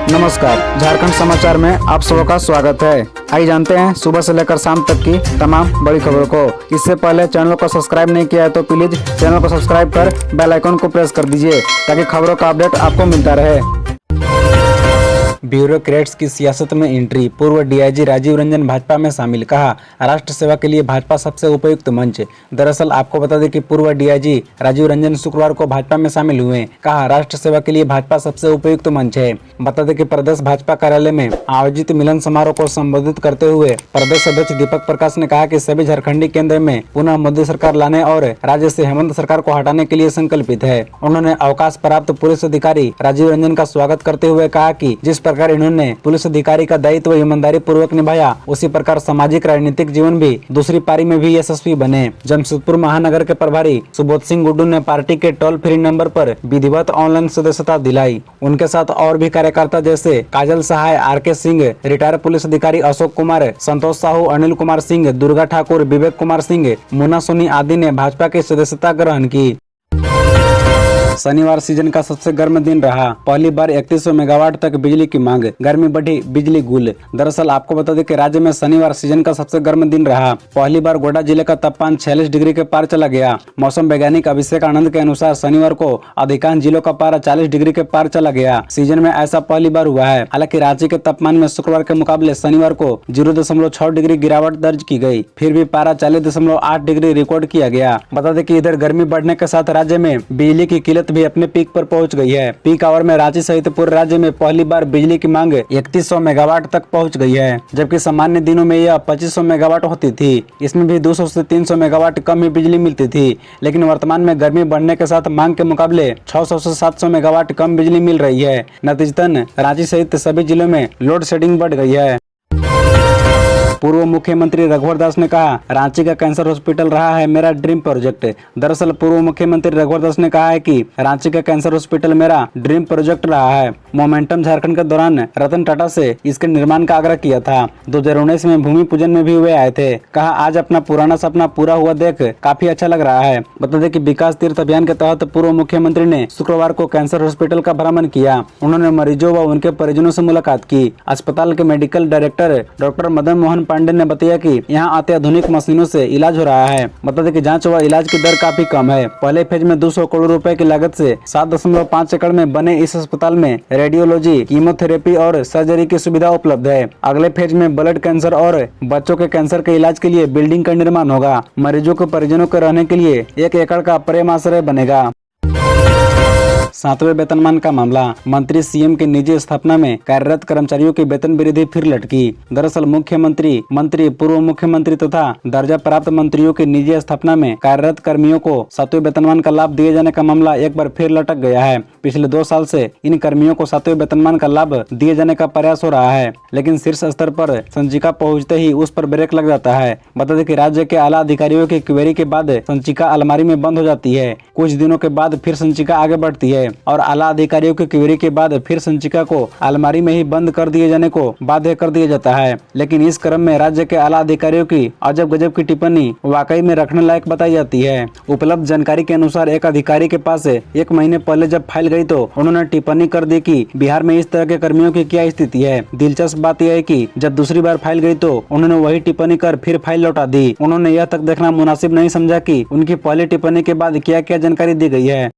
नमस्कार, झारखंड समाचार में आप सबका स्वागत है। आइए जानते हैं सुबह से लेकर शाम तक की तमाम बड़ी खबरों को। इससे पहले चैनल को सब्सक्राइब नहीं किया है तो प्लीज चैनल को सब्सक्राइब कर बेल आइकन को प्रेस कर दीजिए ताकि खबरों का अपडेट आपको मिलता रहे। ब्यूरोक्रेट्स की सियासत में एंट्री, पूर्व डीआईजी राजीव रंजन भाजपा में शामिल, कहा राष्ट्र सेवा के लिए भाजपा सबसे उपयुक्त मंच। दरअसल आपको बता दें कि पूर्व डीआईजी राजीव रंजन शुक्रवार को भाजपा में शामिल हुए। कहा राष्ट्र सेवा के लिए भाजपा सबसे उपयुक्त मंच है। बता दें कि प्रदेश भाजपा कार्यालय में आयोजित मिलन समारोह को संबोधित करते हुए प्रदेश अध्यक्ष दीपक प्रकाश ने कहा कि सभी झारखंडी केंद्र में पुनः मोदी सरकार लाने और राज्य से हेमंत सरकार को हटाने के लिए संकल्पित है। उन्होंने अवकाश प्राप्त पुलिस अधिकारी राजीव रंजन का स्वागत करते हुए कहा कि जिस प्रकार इन्होंने पुलिस अधिकारी का दायित्व ईमानदारी पूर्वक निभाया, उसी प्रकार सामाजिक राजनीतिक जीवन भी दूसरी पारी में भी यशस्वी बने। जमशेदपुर महानगर के प्रभारी सुबोध सिंह गुड्डू ने पार्टी के टोल फ्री नंबर पर विधिवत ऑनलाइन सदस्यता दिलाई। उनके साथ और भी कार्यकर्ता जैसे काजल सहाय, आर.के. सिंह, रिटायर पुलिस अधिकारी अशोक कुमार, संतोष साहू, अनिल कुमार सिंह, दुर्गा ठाकुर, विवेक कुमार सिंह, मुन्ना सोनी आदि ने भाजपा की सदस्यता ग्रहण की। शनिवार सीजन का सबसे गर्म दिन रहा। पहली बार 3100 मेगावाट तक बिजली की मांग, गर्मी बढ़ी, बिजली गुल। दरअसल आपको बता दें कि राज्य में शनिवार सीजन का सबसे गर्म दिन रहा। पहली बार गोड्डा जिले का तापमान 46 डिग्री के पार चला गया। मौसम वैज्ञानिक अभिषेक आनंद के अनुसार शनिवार को अधिकांश जिलों का पारा 40 डिग्री के पार चला गया। सीजन में ऐसा पहली बार हुआ है। हालांकि रांची के तापमान में शुक्रवार के मुकाबले शनिवार को 0.6 डिग्री गिरावट दर्ज की गई। फिर भी पारा 40.8 डिग्री रिकॉर्ड किया गया। बता दें कि इधर गर्मी बढ़ने के साथ राज्य में बिजली की किल्लत भी अपने पीक पर पहुंच गई है। पीक आवर में रांची सहित पूरे राज्य में पहली बार बिजली की मांग 3100 मेगावाट तक पहुंच गई है, जबकि सामान्य दिनों में यह 2500 मेगावाट होती थी। इसमें भी 200 से 300 मेगावाट कम ही बिजली मिलती थी। लेकिन वर्तमान में गर्मी बढ़ने के साथ मांग के मुकाबले 600 से 700 मेगावाट कम बिजली मिल रही है। नतीजतन रांची सहित सभी जिलों में लोड शेडिंग बढ़ गई है। पूर्व मुख्यमंत्री रघुवर दास ने कहा रांची का कैंसर हॉस्पिटल रहा है मेरा ड्रीम प्रोजेक्ट। दरअसल पूर्व मुख्यमंत्री रघुवर दास ने कहा है कि रांची का कैंसर हॉस्पिटल मेरा ड्रीम प्रोजेक्ट रहा है। मोमेंटम झारखंड के दौरान रतन टाटा से इसके निर्माण का आग्रह किया था। 2019 में भूमि पूजन में भी वे आए थे। कहा आज अपना पुराना सपना पूरा हुआ देख काफी अच्छा लग रहा है। बता दें कि विकास तीर्थ अभियान के तहत पूर्व मुख्यमंत्री ने शुक्रवार को कैंसर हॉस्पिटल का भ्रमण किया। उन्होंने मरीजों व उनके परिजनों से मुलाकात की। अस्पताल के medical director doctor Madan Mohan Pandey ने बताया कि यहाँ अत्याधुनिक मशीनों से इलाज हो रहा है। बता दें कि जांच व इलाज की दर काफी कम है। पहले फेज में 200 करोड़ रुपए की लागत से 7.5 एकड़ में बने इस अस्पताल में रेडियोलॉजी, कीमोथेरेपी और सर्जरी की सुविधा उपलब्ध है। अगले फेज में ब्लड कैंसर और बच्चों के कैंसर के इलाज के लिए बिल्डिंग का निर्माण होगा। मरीजों के परिजनों के रहने के लिए 1 एकड़ का प्रेमाश्रय बनेगा। 7वें वेतनमान का मामला, मंत्री सीएम के निजी स्थापना में कार्यरत कर्मचारियों की वेतन वृद्धि फिर लटकी। दरअसल मुख्यमंत्री, मंत्री, पूर्व मुख्यमंत्री तथा दर्जा प्राप्त मंत्रियों की निजी स्थापना में कार्यरत कर्मियों को 7वें वेतनमान का लाभ दिए जाने का मामला एक बार फिर लटक गया है। पिछले 2 साल से इन कर्मियों को 7वें वेतनमान का लाभ दिए जाने का प्रयास हो रहा है, लेकिन शीर्ष स्तर पर संचिका पहुँचते ही उस पर ब्रेक लग जाता है। बता दें कि राज्य के आला अधिकारियों की क्वेरी के बाद संचिका अलमारी में बंद हो जाती है। कुछ दिनों के बाद फिर संचिका आगे बढ़ती है और आला अधिकारियों की क्वेरी के बाद फिर संचिका को अलमारी में ही बंद कर दिए जाने को बाध्य कर दिया जाता है। लेकिन इस क्रम में राज्य के आला अधिकारियों की अजब गजब की टिप्पणी वाकई में रखने लायक बताई जाती है। उपलब्ध जानकारी के अनुसार एक अधिकारी के पास 1 महीने पहले जब फाइल गई तो उन्होंने टिप्पणी कर दी कि बिहार में इस तरह के कर्मियों की क्या स्थिति है। दिलचस्प बात यह है कि जब दूसरी बार फाइल गई तो उन्होंने वही टिप्पणी कर फिर फाइल लौटा दी। उन्होंने यह तक देखना मुनासिब नहीं समझा कि उनकी पहली टिप्पणी के बाद क्या क्या जानकारी दी गई है।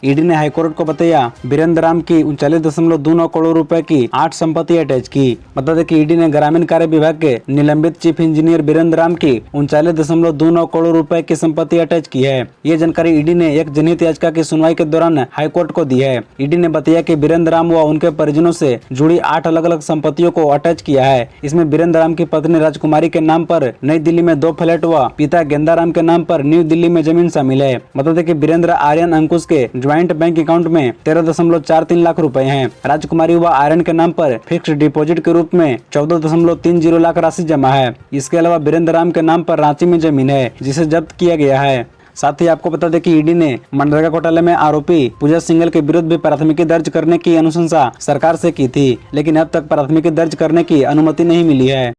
ईडी ने हाईकोर्ट को बताया वीरेंद्र राम की 39.29 करोड़ रुपए की 8 संपत्ति अटैच की। बता दें कि ईडी ने ग्रामीण कार्य विभाग के निलंबित चीफ इंजीनियर वीरेंद्र राम की 39.29 करोड़ रुपए की संपत्ति अटैच की है। ये जानकारी ईडी ने एक जनहित याचिका की सुनवाई के दौरान हाईकोर्ट को दी है। ईडी ने बताया कि वीरेंद्र राम व उनके परिजनों से जुड़ी 8 अलग अलग संपत्तियों को अटैच किया है। इसमें वीरेंद्र राम की पत्नी राजकुमारी के नाम पर नई दिल्ली में 2 फ्लैट व पिता गेंदा राम के नाम पर न्यू दिल्ली में जमीन शामिल है। बता दें कि वीरेंद्र आर्यन अंकुश के ज्वाइंट बैंक अकाउंट में 13.43 लाख रुपए हैं। राजकुमारी व आर्यन के नाम पर फिक्स्ड डिपॉजिट के रूप में 14.30 लाख राशि जमा है। इसके अलावा वीरेंद्र राम के नाम पर रांची में जमीन है जिसे जब्त किया गया है। साथ ही आपको बता दें कि ईडी ने मनरेगा घोटाले में आरोपी पूजा सिंघल के विरुद्ध भी प्राथमिकी दर्ज करने की अनुशंसा सरकार से की थी, लेकिन अब तक प्राथमिकी दर्ज करने की अनुमति नहीं मिली है।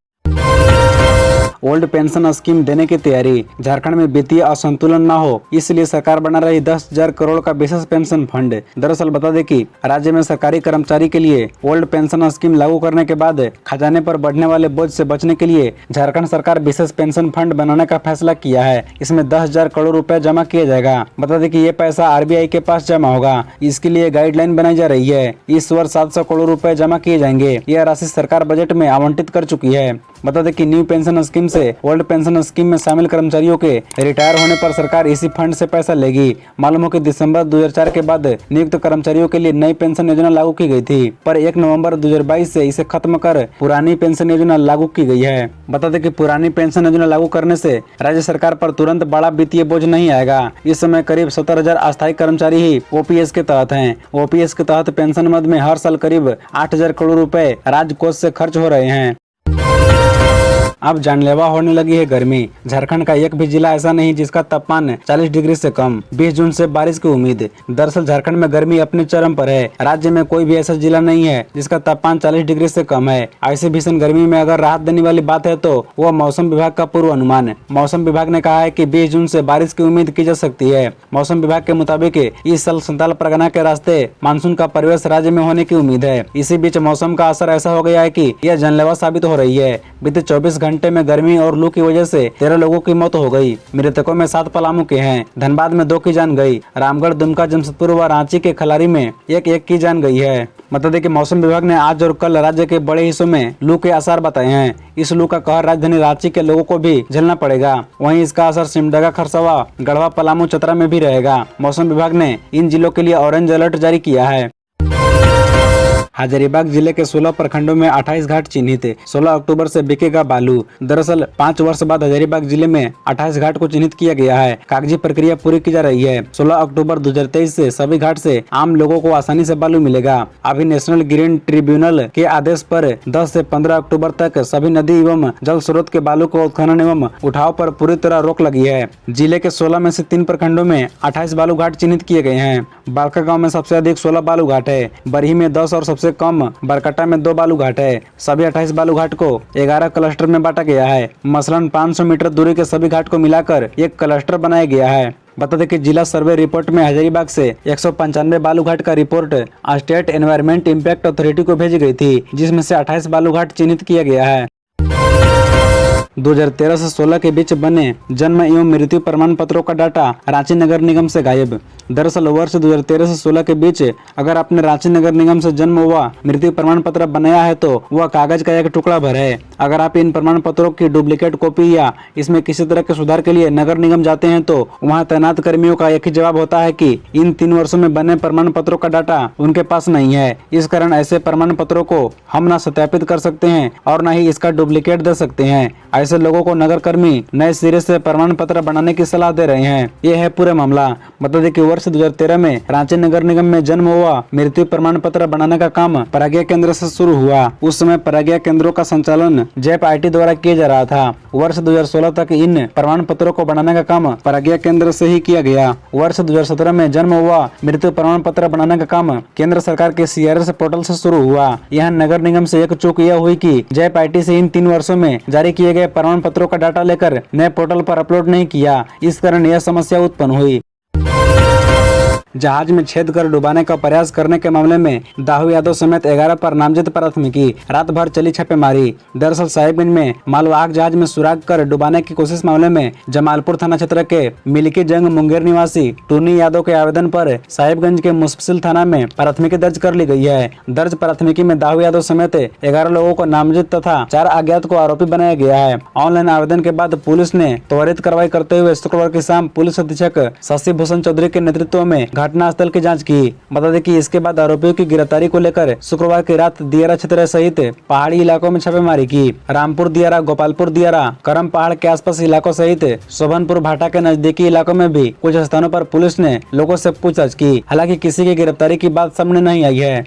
ओल्ड पेंशन स्कीम देने की तैयारी। झारखंड में वित्तीय असंतुलन न हो इसलिए सरकार बना रही 10,000 करोड़ का विशेष पेंशन फंड। दरअसल बता दें कि राज्य में सरकारी कर्मचारी के लिए ओल्ड पेंशन स्कीम लागू करने के बाद खजाने पर बढ़ने वाले बोझ से बचने के लिए झारखंड सरकार विशेष पेंशन फंड बनाने का फैसला किया है। इसमें 10,000 करोड़ रुपए जमा किया जाएगा। बता दें कि ये पैसा आरबीआई के पास जमा होगा। इसके लिए गाइडलाइन बनाई जा रही है। इस वर्ष 700 करोड़ रुपए जमा किए जाएंगे। यह राशि सरकार बजट में आवंटित कर चुकी है। बता दें कि न्यू पेंशन स्कीम से ओल्ड पेंशन स्कीम में शामिल कर्मचारियों के रिटायर होने पर सरकार इसी फंड से पैसा लेगी। मालूम हो कि दिसंबर 2004 के बाद नियुक्त कर्मचारियों के लिए नई पेंशन योजना लागू की गई थी, पर 1 नवंबर 2022 से इसे खत्म कर पुरानी पेंशन योजना लागू की गई है। बता दें कि पुरानी पेंशन योजना लागू करने से राज्य सरकार पर तुरंत बड़ा वित्तीय बोझ नहीं आएगा। इस समय करीब 70,000 अस्थायी कर्मचारी ही ओपीएस के तहत हैं। ओपीएस के तहत पेंशन मद में हर साल करीब 8,000 करोड़ रुपए राज्य कोष से खर्च हो रहे हैं। अब जानलेवा होने लगी है गर्मी। झारखंड का एक भी जिला ऐसा नहीं जिसका तापमान 40 डिग्री से कम। 20 जून से बारिश की उम्मीद। दरअसल झारखंड में गर्मी अपने चरम पर है। राज्य में कोई भी ऐसा जिला नहीं है जिसका तापमान 40 डिग्री से कम है। ऐसी भीषण गर्मी में अगर राहत देने वाली बात है तो वह मौसम विभाग का पूर्व अनुमान। मौसम विभाग ने कहा है कि 20 जून से बारिश की उम्मीद की जा सकती है। मौसम विभाग के मुताबिक इस साल संताल परगना के रास्ते मानसून का प्रवेश राज्य में होने की उम्मीद है। इसी बीच मौसम का असर ऐसा हो गया है कि यह जानलेवा साबित हो रही है। बीते 24 घंटे में गर्मी और लू की वजह से 13 लोगों की मौत हो गई। मृतकों में 7 पलामू के हैं। धनबाद में 2 की जान गई। रामगढ़, दुमका, जमशेदपुर व रांची के खलारी में एक की जान गई है। बता दें कि मौसम विभाग ने आज और कल राज्य के बड़े हिस्सों में लू के आसार बताए हैं। इस लू का कहर राजधानी रांची के लोगों को भी झेलना पड़ेगा। वहीं इसका असर सिमडेगा, खरसावा, गढ़वा, पलामू, चतरा में भी रहेगा। मौसम विभाग ने इन जिलों के लिए ऑरेंज अलर्ट जारी किया है। हजारीबाग जिले के 16 प्रखंडों में 28 घाट चिन्हित। 16 अक्टूबर से बिकेगा बालू। दरअसल 5 वर्ष बाद हजारीबाग जिले में 28 घाट को चिन्हित किया गया है। कागजी प्रक्रिया पूरी की जा रही है। 16 अक्टूबर 2023 से सभी घाट से आम लोगों को आसानी से बालू मिलेगा। अभी नेशनल ग्रीन ट्रिब्यूनल के आदेश पर 10 से 15 अक्टूबर तक सभी नदी एवं जल स्रोत के बालू को उत्खनन एवं उठाव पर पूरी तरह रोक लगी है। जिले के 16 में से 3 प्रखंडों में 28 बालू घाट चिन्हित किए गए हैं। बालका गाँव में सबसे अधिक 16 बालू घाट है। बरही में 10 और सबसे कम बरकट्टा में 2 बालू घाट है। सभी 28 बालू घाट को 11 क्लस्टर में बांटा गया है। मसलन 500 मीटर दूरी के सभी घाट को मिलाकर एक क्लस्टर बनाया गया है। बता दें कि जिला सर्वे रिपोर्ट में हजारीबाग से 195 बालू घाट का report state environment impact authority को भेजी गई थी, जिसमें से 28 बालू घाट चिन्हित किया गया है। 2013 से 16 के बीच बने जन्म एवं मृत्यु प्रमाण पत्रों का डाटा रांची नगर निगम से गायब। दरअसल वर्ष 2013 से 16 के बीच अगर आपने रांची नगर निगम से जन्म व मृत्यु प्रमाण पत्र बनाया है तो वह कागज का एक टुकड़ा भर है। अगर आप इन प्रमाण पत्रों की डुप्लीकेट कॉपी या इसमें किसी तरह के सुधार के लिए नगर निगम जाते हैं तो वहां तैनात कर्मियों का एक ही जवाब होता है कि इन 3 वर्षों में बने प्रमाण पत्रों का डाटा उनके पास नहीं है। इस कारण ऐसे प्रमाण पत्रों को हम न सत्यापित कर सकते हैं और न ही इसका डुप्लीकेट दे सकते हैं। ऐसे लोगों को नगर कर्मी नए सिरे से प्रमाण पत्र बनाने की सलाह दे रहे हैं। ये है पूरा मामला। बता दें कि वर्ष 2013 में रांची नगर निगम में जन्म व मृत्यु प्रमाण पत्र बनाने का काम प्रज्ञा केंद्र से शुरू हुआ। उस समय प्रज्ञा केंद्रों का संचालन जैप आईटी द्वारा किया जा रहा था। वर्ष 2016 तक इन प्रमाण पत्रों को बनाने का काम प्रज्ञा केंद्र से ही किया गया। वर्ष 2017 में जन्म व मृत्यु प्रमाण पत्र बनाने का काम केंद्र सरकार के सीआरएस पोर्टल से शुरू हुआ। यहाँ नगर निगम से एक चूक यह हुई कि जैप आईटी से इन 3 वर्षों में जारी किए गए प्रमाण पत्रों का डाटा लेकर नए पोर्टल पर अपलोड नहीं किया। इस कारण यह समस्या उत्पन्न हुई। जहाज में छेद कर डुबाने का प्रयास करने के मामले में दाहू यादव समेत 11 पर नामजद प्राथमिकी। रात भर चली छापेमारी। दरअसल साहिबगंज में मालवाहक जहाज में सुराग कर डुबाने की कोशिश मामले में जमालपुर थाना क्षेत्र के मिल्की जंग मुंगेर निवासी टूनी यादव के आवेदन पर साहिबगंज के मुफस्सिल थाना में प्राथमिकी दर्ज कर ली गई है। दर्ज प्राथमिकी में दाहू यादव समेत 11 लोगों को नामजद तथा 4 अज्ञात को आरोपी बनाया गया है। ऑनलाइन आवेदन के बाद पुलिस ने त्वरित कार्रवाई करते हुए शुक्रवार की शाम पुलिस अधीक्षक शशि भूषण चौधरी के नेतृत्व में घटनास्थल की जांच की। बता दें कि इसके बाद आरोपियों की गिरफ्तारी को लेकर शुक्रवार की रात दियारा क्षेत्र सहित पहाड़ी इलाकों में छापेमारी की। रामपुर दियारा, गोपालपुर दियारा, करम पहाड़ के आसपास इलाकों सहित शोभनपुर भाटा के नजदीकी इलाकों में भी कुछ स्थानों पर पुलिस ने लोगों से पूछताछ की। हालांकि किसी की गिरफ्तारी की बात सामने नहीं आई है।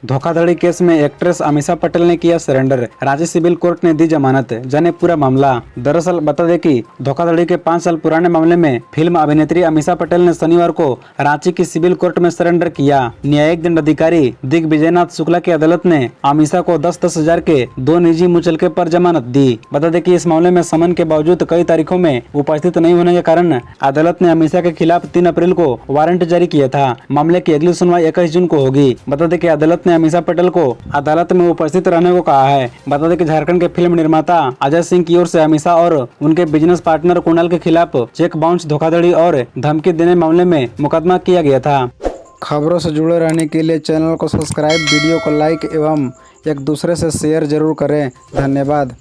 धोखाधड़ी केस में एक्ट्रेस अमीषा पटेल ने किया सरेंडर, रांची सिविल कोर्ट ने दी जमानत। जाने पूरा मामला। दरअसल बता दें कि धोखाधड़ी के 5 साल पुराने मामले में फिल्म अभिनेत्री अमीषा पटेल ने शनिवार को रांची की सिविल कोर्ट में सरेंडर किया। न्यायिक दंडाधिकारी दिग्विजयनाथ शुक्ला की अदालत ने अमीषा को 10-10 हजार के 2 निजी मुचलके पर जमानत दी। बता दें कि इस मामले में समन के बावजूद कई तारीखों में उपस्थित नहीं होने के कारण अदालत ने अमीषा के खिलाफ 3 अप्रैल को वारंट जारी किया था। मामले की अगली सुनवाई 21 जून को होगी। बता दें कि अदालत ने अमीषा पटेल को अदालत में उपस्थित रहने को कहा है। बता दें कि झारखंड के फिल्म निर्माता अजय सिंह की ओर से अमीषा और उनके बिजनेस पार्टनर कुणाल के खिलाफ चेक बाउंस, धोखाधड़ी और धमकी देने मामले में मुकदमा किया गया था। खबरों से जुड़े रहने के लिए चैनल को सब्सक्राइब, वीडियो को लाइक एवं एक दूसरे से शेयर जरूर करें। धन्यवाद।